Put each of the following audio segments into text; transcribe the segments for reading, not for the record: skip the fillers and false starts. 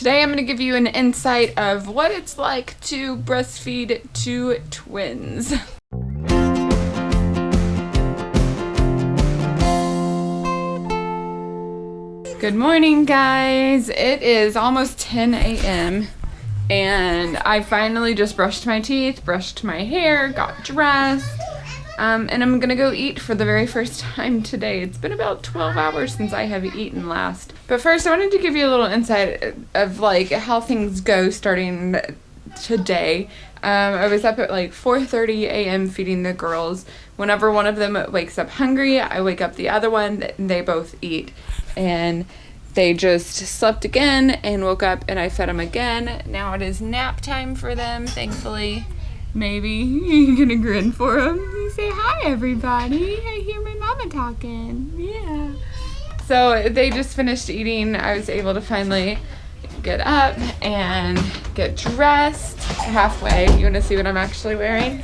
Today I'm going to give you an insight of what it's like to breastfeed two twins. Good morning, guys. It is almost 10 a.m. and I finally just brushed my teeth, brushed my hair, got dressed, and I'm gonna go eat for the very first time today. It's been about 12 hours since I have eaten last. But first, I wanted to give you a little insight of like how things go starting today. I was up at like 4:30 a.m. feeding the girls. Whenever one of them wakes up hungry, I wake up the other one, and they both eat. And they just slept again and woke up and I fed them again. Now it is nap time for them, thankfully. Maybe you're gonna grin for them. You say, hi everybody, I hear my mama talking. Yeah. So they just finished eating. I was able to finally get up and get dressed halfway. You wanna see what I'm actually wearing?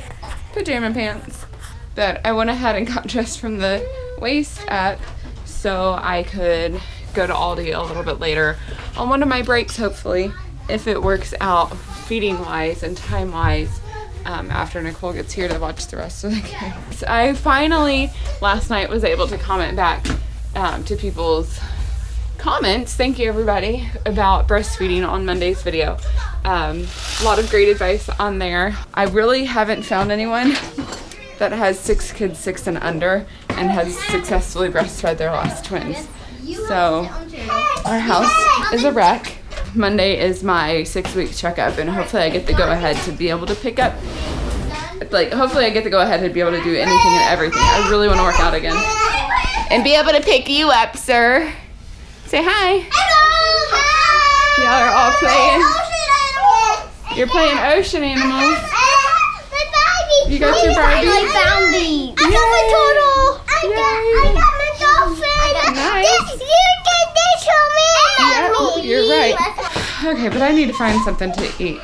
Pajama pants. But I went ahead and got dressed from the waist up so I could go to Aldi a little bit later on one of my breaks, hopefully, if it works out feeding wise and time wise, after Nicole gets here to watch the rest of the games. I finally last night was able to comment back to people's comments. Thank you everybody about breastfeeding on Monday's video. A lot of great advice on there. I really haven't found anyone that has 6 kids 6 and under and has successfully breastfed their last twins. So our house is a wreck. Monday is my 6-week checkup and hopefully I get the go ahead to be able to pick up, hopefully I get the go ahead to be able to do anything and everything. I really want to work out again. And be able to pick you up, sir. Say hi. Hello. Hi. Y'all are all playing. You're playing ocean animals. You got your Barbie? I found these. I got my turtle. I got my dolphin. Nice. You did this for me. Yeah, you're right. Okay, but I need to find something to eat.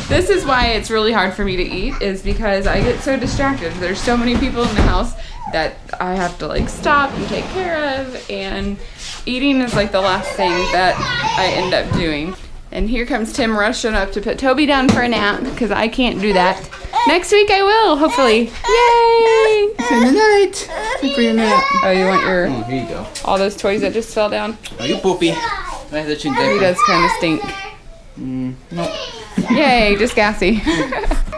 This is why it's really hard for me to eat, is because I get so distracted. There's so many people in the house that I have to stop and take care of, and eating is like the last thing that I end up doing. And here comes Tim rushing up to put Toby down for a nap because I can't do that. Next week I will, hopefully. Yay! Say night. Time for your nap. Oh, you want your Here you go. all those toys that just fell down? Oh, you poopy. He does kind of stink. Nope. Yay, just gassy.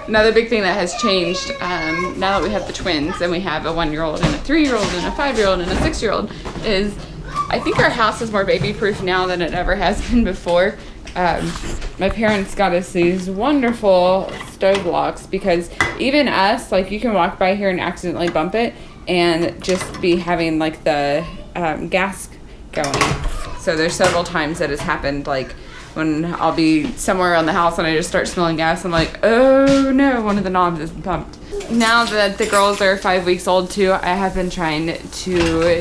Another big thing that has changed now that we have the twins and we have a 1-year-old and a 3-year-old and a 5-year-old and a 6-year-old is I think our house is more baby proof now than it ever has been before. My parents got us these wonderful stove locks because even us, you can walk by here and accidentally bump it and just be having the gas going. So there's several times that has happened, when I'll be somewhere around the house and I just start smelling gas, I'm like, oh no, one of the knobs is bumped. Now that the girls are 5 weeks old too, I have been trying to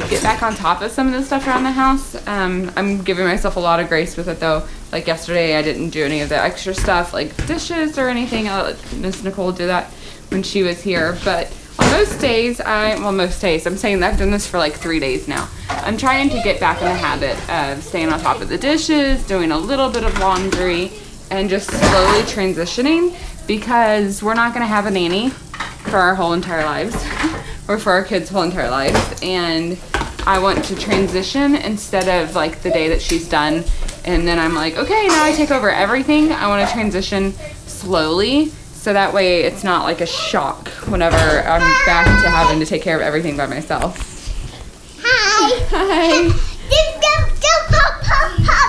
get back on top of some of the stuff around the house. I'm giving myself a lot of grace with it though. Like yesterday I didn't do any of the extra stuff like dishes or anything. I'll let Miss Nicole do that when she was here. But on most days, I'm saying that I've done this for 3 days now. I'm trying to get back in the habit of staying on top of the dishes, doing a little bit of laundry, and just slowly transitioning because we're not gonna have a nanny for our whole entire lives or for our kids' whole entire lives. And I want to transition instead of the day that she's done and then I'm like, okay, now I take over everything. I want to transition slowly so that way it's not a shock whenever I'm back to having to take care of everything by myself. Hi. Hi. Hop,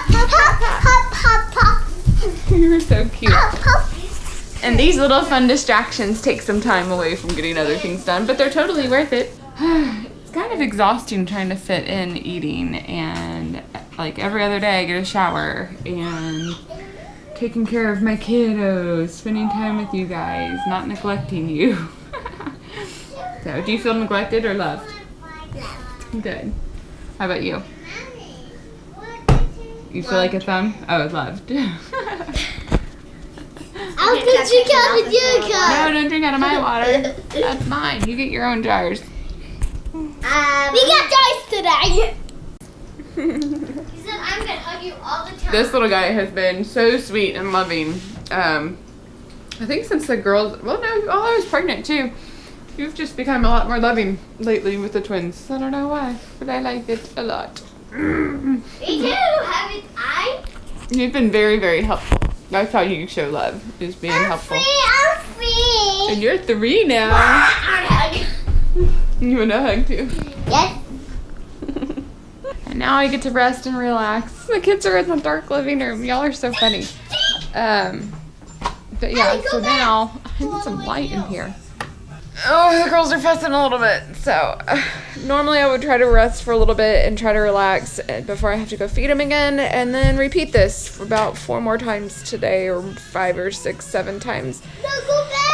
hop, hop, hop, hop, hop. You're so cute. Hop, hop. And these little fun distractions take some time away from getting other things done, but they're totally worth it. It's kind of exhausting trying to fit in eating and every other day I get a shower and taking care of my kiddos, spending time with you guys, not neglecting you. So, do you feel neglected or loved? Good. How about you? You feel like a thumb? Oh, loved. I'll drink out of your cup. No, don't drink out of my water. That's mine. You get your own jars. We got jars today. I'm gonna hug you all the time. This little guy has been so sweet and loving. I think since the girls, well, no, while I was pregnant too. You've just become a lot more loving lately with the twins. I don't know why, but I like it a lot. Me too, haven't I? You've been very, very helpful. That's how you show love, is being helpful. I'm free. And you're 3 now. Hug. You want a hug too? Yes. And now I get to rest and relax. The kids are in the dark living room. Y'all are so funny. But yeah, so now I need some light in here. Oh, the girls are fussing a little bit. So normally I would try to rest for a little bit and try to relax before I have to go feed them again, and then repeat this for about 4 more times today, or 5 or 6, 7 times.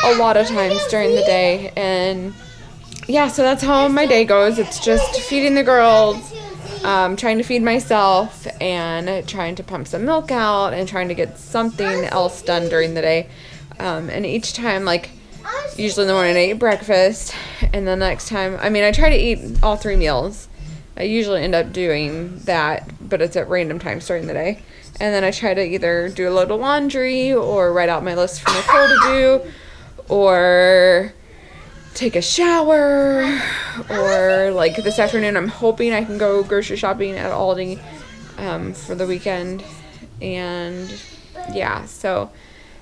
A lot of times during the day. And yeah, so that's how my day goes. It's just feeding the girls, trying to feed myself, and trying to pump some milk out, and trying to get something else done during the day. And each time, like, usually in the morning I eat breakfast, and the next time, I mean, I try to eat all 3 meals. I usually end up doing that, but it's at random times during the day. And then I try to either do a load of laundry, or write out my list for Nicole to do, or take a shower, or like this afternoon I'm hoping I can go grocery shopping at Aldi for the weekend. And yeah, so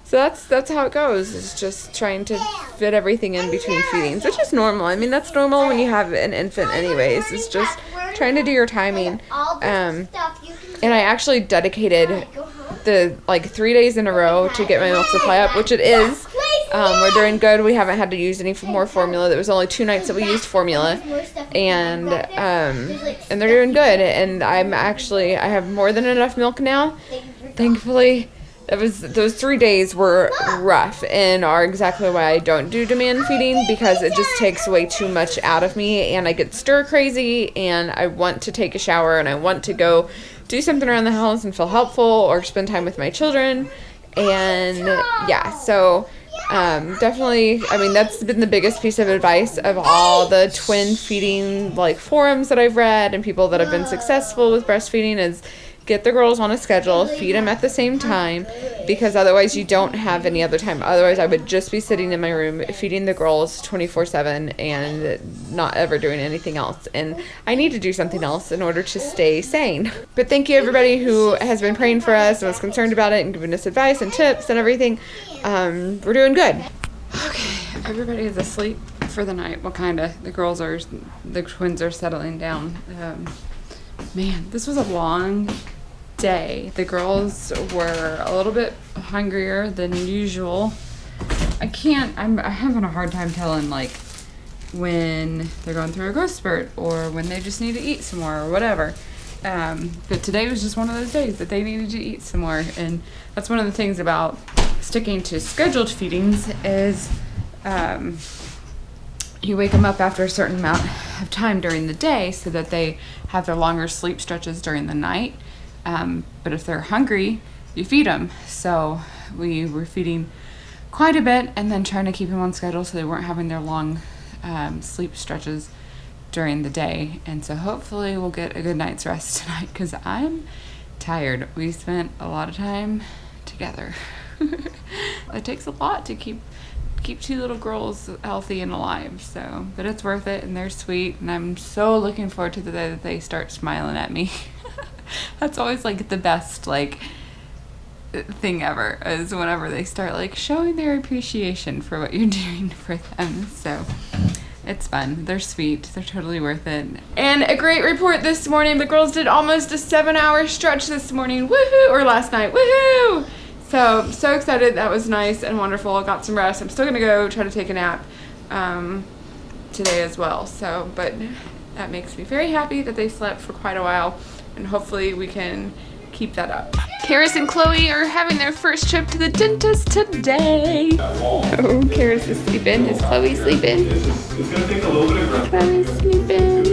that's how it goes. It's just trying to fit everything in between feedings, which is normal. I mean, that's normal when you have an infant anyways. It's just trying to do your timing. And I actually dedicated the 3 days in a row to get my milk supply up, which it is. We're doing good. We haven't had to use any more formula. There was only 2 nights that we used formula, and they're doing good. And I have more than enough milk now, thankfully. Those 3 days were rough and are exactly why I don't do demand feeding, because it just takes way too much out of me, and I get stir crazy, and I want to take a shower, and I want to go do something around the house and feel helpful, or spend time with my children. And yeah, so definitely, I mean, that's been the biggest piece of advice of all the twin feeding forums that I've read, and people that have been successful with breastfeeding, is get the girls on a schedule, feed them at the same time, because otherwise you don't have any other time. Otherwise I would just be sitting in my room feeding the girls 24/7 and not ever doing anything else. And I need to do something else in order to stay sane. But thank you everybody who has been praying for us and was concerned about it and giving us advice and tips and everything. We're doing good. Okay, everybody is asleep for the night. Well, kinda. The twins are settling down. Man, this was a long day. The girls were a little bit hungrier than usual. I'm having a hard time telling when they're going through a growth spurt, or when they just need to eat some more, or whatever. But today was just one of those days that they needed to eat some more. And that's one of the things about sticking to scheduled feedings is you wake them up after a certain amount of time during the day so that they have their longer sleep stretches during the night. But if they're hungry, you feed them. So we were feeding quite a bit, and then trying to keep them on schedule so they weren't having their long sleep stretches during the day. And so hopefully we'll get a good night's rest tonight, because I'm tired. We spent a lot of time together. It takes a lot to keep 2 little girls healthy and alive, so, but it's worth it, and they're sweet, and I'm so looking forward to the day that they start smiling at me. That's always the best thing ever, is whenever they start showing their appreciation for what you're doing for them. So it's fun. They're sweet. They're totally worth it. And a great report this morning. The girls did almost a 7-hour stretch this morning. Woohoo! Or last night. Woohoo! So excited. That was nice and wonderful. I got some rest. I'm still gonna go try to take a nap today as well. So, but that makes me very happy that they slept for quite a while, and hopefully we can keep that up. Karis and Chloe are having their first trip to the dentist today. Oh, Karis is sleeping. Is Chloe sleeping? Chloe's sleeping.